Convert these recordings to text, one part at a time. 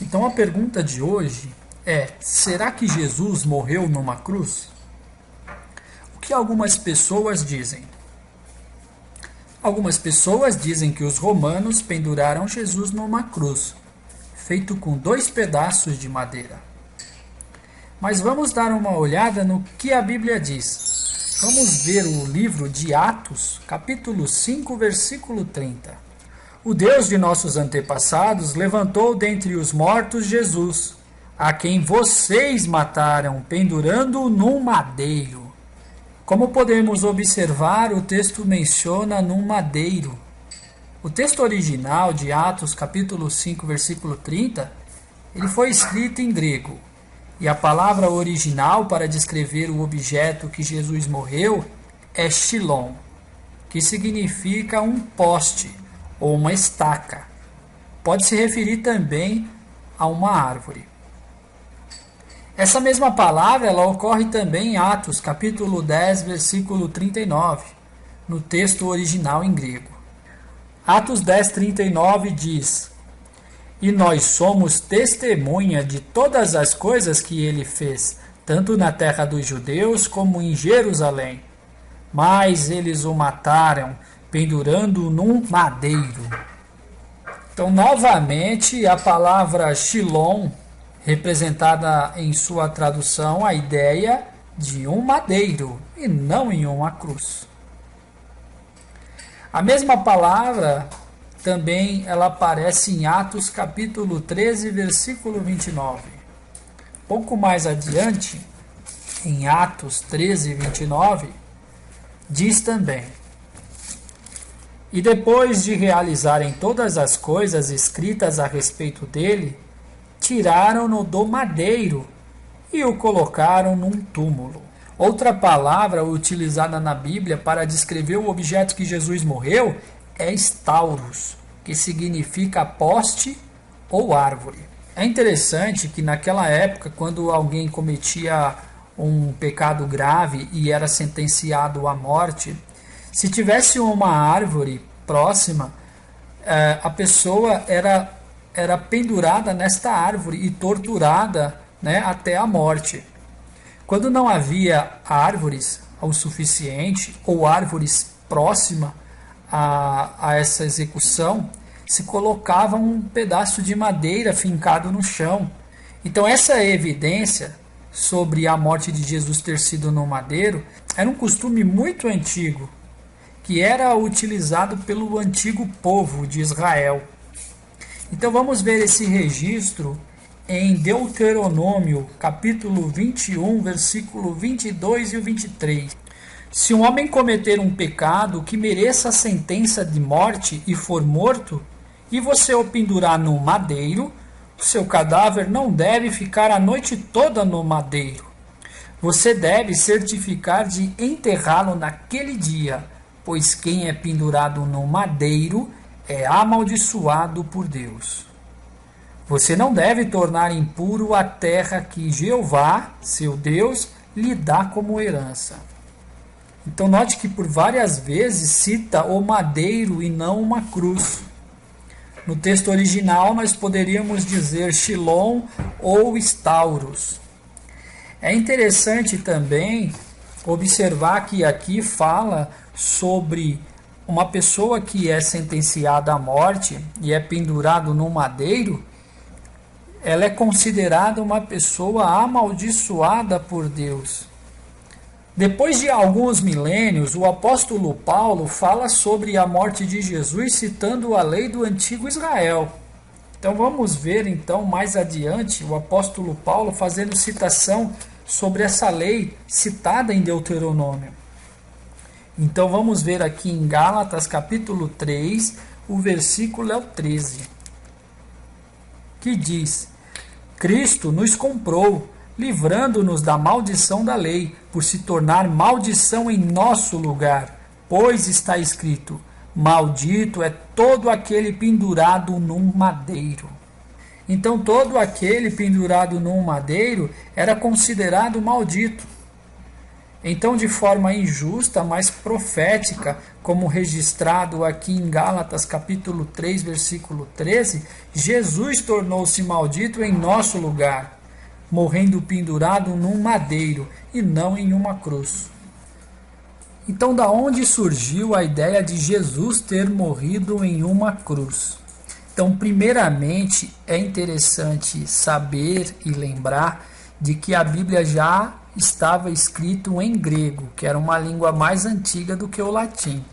Então a pergunta de hoje é: será que Jesus morreu numa cruz? O que algumas pessoas dizem? Algumas pessoas dizem que os romanos penduraram Jesus numa cruz, feito com 2 pedaços de madeira. Mas vamos dar uma olhada no que a Bíblia diz. Vamos ver o livro de Atos, capítulo 5, versículo 30. O Deus de nossos antepassados levantou dentre os mortos Jesus, a quem vocês mataram, pendurando-o num madeiro. Como podemos observar, o texto menciona num madeiro. O texto original de Atos, capítulo 5, versículo 30, ele foi escrito em grego. E a palavra original para descrever o objeto que Jesus morreu é Shilom, que significa um poste ou uma estaca. Pode se referir também a uma árvore. Essa mesma palavra ela ocorre também em Atos, capítulo 10, versículo 39, no texto original em grego. Atos 10, 39 diz: E nós somos testemunha de todas as coisas que ele fez, tanto na terra dos judeus como em Jerusalém. Mas eles o mataram, pendurando-o num madeiro. Então, novamente, a palavra Shilom, representada em sua tradução a ideia de um madeiro e não em uma cruz. A mesma palavra também ela aparece em Atos capítulo 13, versículo 29. Pouco mais adiante, em Atos 13, 29, diz também: E depois de realizarem todas as coisas escritas a respeito dele, tiraram-no do madeiro e o colocaram num túmulo. Outra palavra utilizada na Bíblia para descrever o objeto que Jesus morreu é stauros, que significa poste ou árvore. É interessante que naquela época, quando alguém cometia um pecado grave e era sentenciado à morte, se tivesse uma árvore próxima, a pessoa era pendurada nesta árvore e torturada, até a morte. Quando não havia árvores o suficiente ou árvores próximas a essa execução, se colocava um pedaço de madeira fincado no chão. Então essa evidência sobre a morte de Jesus ter sido no madeiro era um costume muito antigo, que era utilizado pelo antigo povo de Israel. Então vamos ver esse registro em Deuteronômio, capítulo 21, versículo 22 e 23. Se um homem cometer um pecado que mereça a sentença de morte e for morto, e você o pendurar no madeiro, o seu cadáver não deve ficar a noite toda no madeiro. Você deve certificar de enterrá-lo naquele dia, pois quem é pendurado no madeiro é amaldiçoado por Deus. Você não deve tornar impuro a terra que Jeová, seu Deus, lhe dá como herança. Então note que por várias vezes cita o madeiro e não uma cruz. No texto original nós poderíamos dizer Shilom ou stauros. É interessante também observar que aqui fala sobre uma pessoa que é sentenciada à morte e é pendurado no madeiro. Ela é considerada uma pessoa amaldiçoada por Deus. Depois de alguns milênios, o apóstolo Paulo fala sobre a morte de Jesus citando a lei do antigo Israel. Então vamos ver mais adiante o apóstolo Paulo fazendo citação sobre essa lei citada em Deuteronômio. Então vamos ver aqui em Gálatas capítulo 3, o versículo é o 13, que diz: Cristo nos comprou, livrando-nos da maldição da lei, por se tornar maldição em nosso lugar. Pois está escrito: maldito é todo aquele pendurado num madeiro. Então todo aquele pendurado num madeiro era considerado maldito. Então, de forma injusta, mas profética, como registrado aqui em Gálatas capítulo 3, versículo 13, Jesus tornou-se maldito em nosso lugar, morrendo pendurado num madeiro e não em uma cruz. Então, da onde surgiu a ideia de Jesus ter morrido em uma cruz? Então, primeiramente, é interessante saber e lembrar de que a Bíblia já estava escrito em grego, que era uma língua mais antiga do que o latim.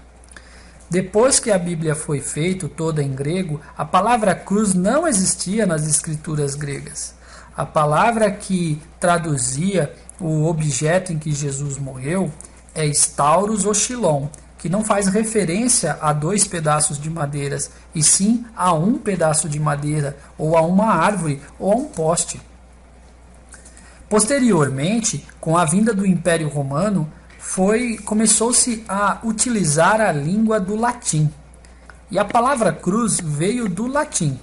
Depois que a Bíblia foi feita toda em grego, a palavra cruz não existia nas escrituras gregas. A palavra que traduzia o objeto em que Jesus morreu é stauros ou xilon, que não faz referência a 2 pedaços de madeira, e sim a um pedaço de madeira, ou a uma árvore, ou a um poste. Posteriormente, com a vinda do Império Romano, começou-se a utilizar a língua do latim. E a palavra cruz veio do latim.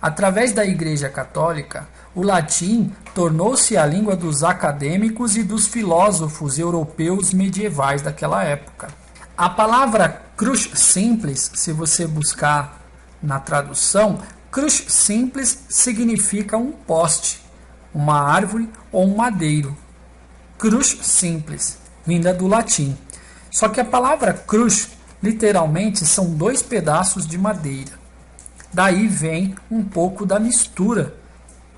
Através da Igreja Católica, o latim tornou-se a língua dos acadêmicos e dos filósofos europeus medievais daquela época. A palavra cruz simples, se você buscar na tradução, cruz simples significa um poste, uma árvore ou um madeiro. Cruz simples, vinda do latim. Só que a palavra cruz, literalmente, são 2 pedaços de madeira. Daí vem um pouco da mistura,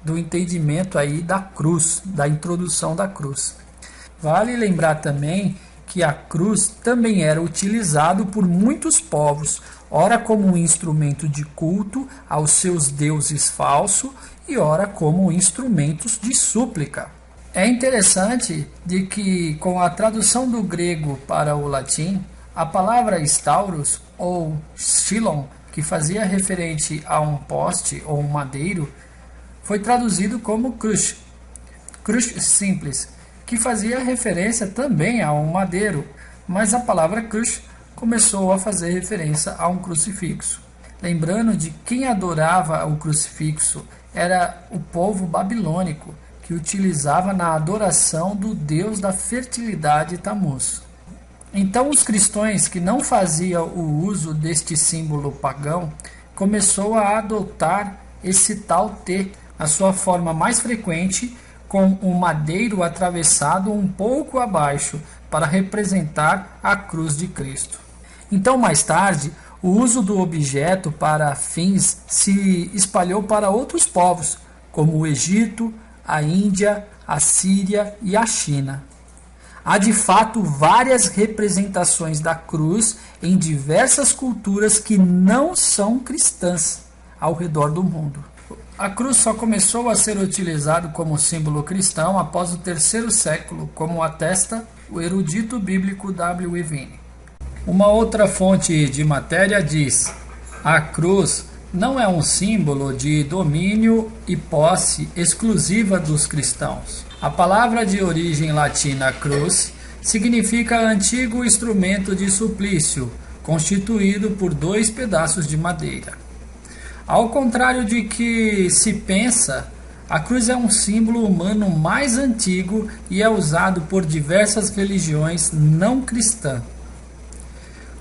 do entendimento aí da cruz, da introdução da cruz. Vale lembrar também que a cruz também era utilizado por muitos povos, ora como um instrumento de culto aos seus deuses falsos e ora como instrumentos de súplica. É interessante de que, com a tradução do grego para o latim, a palavra stauros ou xilon, que fazia referente a um poste ou um madeiro, foi traduzido como cruz, cruz simples, que fazia referência também a um madeiro, mas a palavra cruz começou a fazer referência a um crucifixo. Lembrando de quem adorava o crucifixo era o povo babilônico, que utilizava na adoração do deus da fertilidade Tamuz. Então os cristãos que não faziam o uso deste símbolo pagão começou a adotar esse tal T, a sua forma mais frequente, com um madeiro atravessado um pouco abaixo para representar a cruz de Cristo. Então mais tarde, o uso do objeto para fins se espalhou para outros povos, como o Egito, a Índia, a Síria e a China. Há de fato várias representações da cruz em diversas culturas que não são cristãs ao redor do mundo. A cruz só começou a ser utilizada como símbolo cristão após o 3º século, como atesta o erudito bíblico W. Evine. Uma outra fonte de matéria diz: a cruz não é um símbolo de domínio e posse exclusiva dos cristãos. A palavra de origem latina cruz significa antigo instrumento de suplício, constituído por 2 pedaços de madeira. Ao contrário de que se pensa, a cruz é um símbolo humano mais antigo e é usado por diversas religiões não cristãs.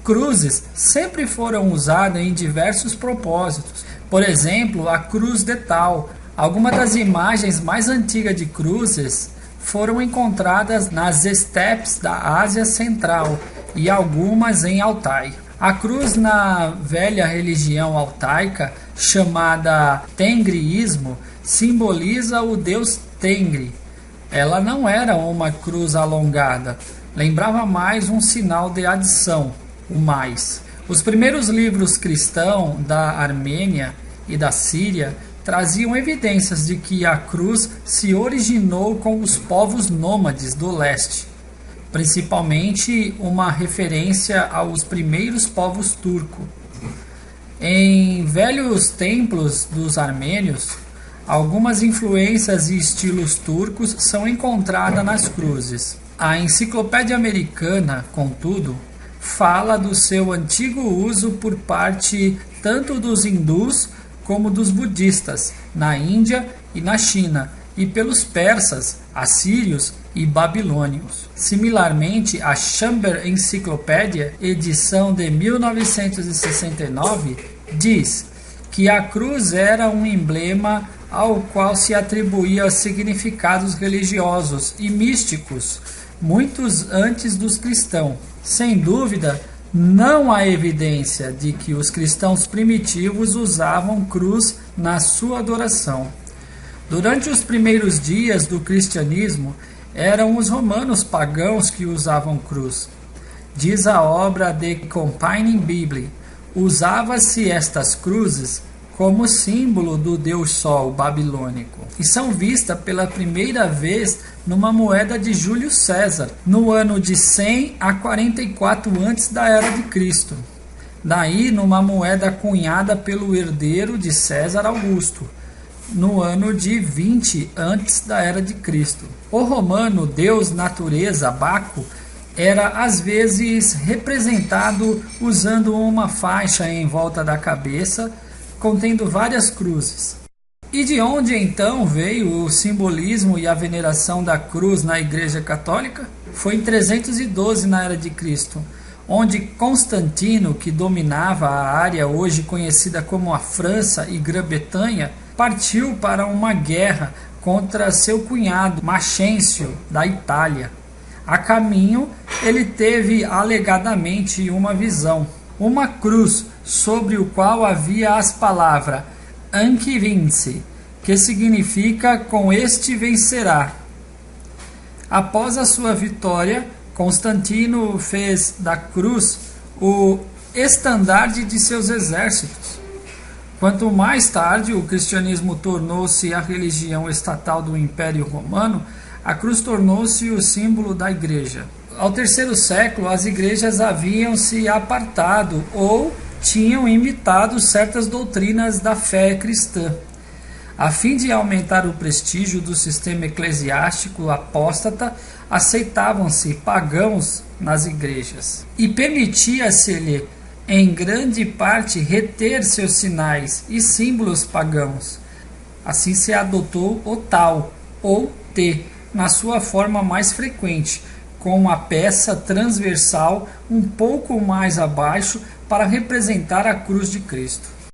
Cruzes sempre foram usadas em diversos propósitos. Por exemplo, a cruz de Tal. Algumas das imagens mais antigas de cruzes foram encontradas nas estepes da Ásia Central e algumas em Altai. A cruz na velha religião altaica, chamada Tengriismo, simboliza o deus Tengri. Ela não era uma cruz alongada, lembrava mais um sinal de adição, o mais. Os primeiros livros cristãos da Armênia e da Síria traziam evidências de que a cruz se originou com os povos nômades do leste, principalmente uma referência aos primeiros povos turcos. Em velhos templos dos armênios, algumas influências e estilos turcos são encontradas nas cruzes. A Enciclopédia Americana, contudo, fala do seu antigo uso por parte tanto dos hindus como dos budistas, na Índia e na China, e pelos persas, assírios e babilônios. Similarmente, a Chamber Encyclopedia, edição de 1969, diz que a cruz era um emblema ao qual se atribuía significados religiosos e místicos, muitos antes dos cristãos. Sem dúvida, não há evidência de que os cristãos primitivos usavam cruz na sua adoração. Durante os primeiros dias do cristianismo, eram os romanos pagãos que usavam cruz. Diz a obra The Companion Bible, usava-se estas cruzes como símbolo do deus Sol babilônico, e são vistas pela primeira vez numa moeda de Júlio César, no ano de 100 a 44 antes da era de Cristo. Daí, numa moeda cunhada pelo herdeiro de César Augusto, no ano de 20 antes da era de Cristo. O romano deus natureza, Baco, era às vezes representado usando uma faixa em volta da cabeça, contendo várias cruzes. E de onde então veio o simbolismo e a veneração da cruz na Igreja Católica? Foi em 312 na era de Cristo, onde Constantino, que dominava a área hoje conhecida como a França e Grã-Bretanha, partiu para uma guerra contra seu cunhado Maxêncio, da Itália. A caminho, ele teve alegadamente uma visão, uma cruz sobre o qual havia as palavras Anque vince, que significa com este vencerá. Após a sua vitória, Constantino fez da cruz o estandarte de seus exércitos. Quanto mais tarde o cristianismo tornou-se a religião estatal do Império Romano, a cruz tornou-se o símbolo da igreja. Ao terceiro século, as igrejas haviam se apartado ou tinham imitado certas doutrinas da fé cristã. A fim de aumentar o prestígio do sistema eclesiástico apóstata, aceitavam-se pagãos nas igrejas e permitia-se-lhe, em grande parte, reter seus sinais e símbolos pagãos. Assim se adotou o tal, ou T, na sua forma mais frequente, com a peça transversal um pouco mais abaixo para representar a cruz de Cristo.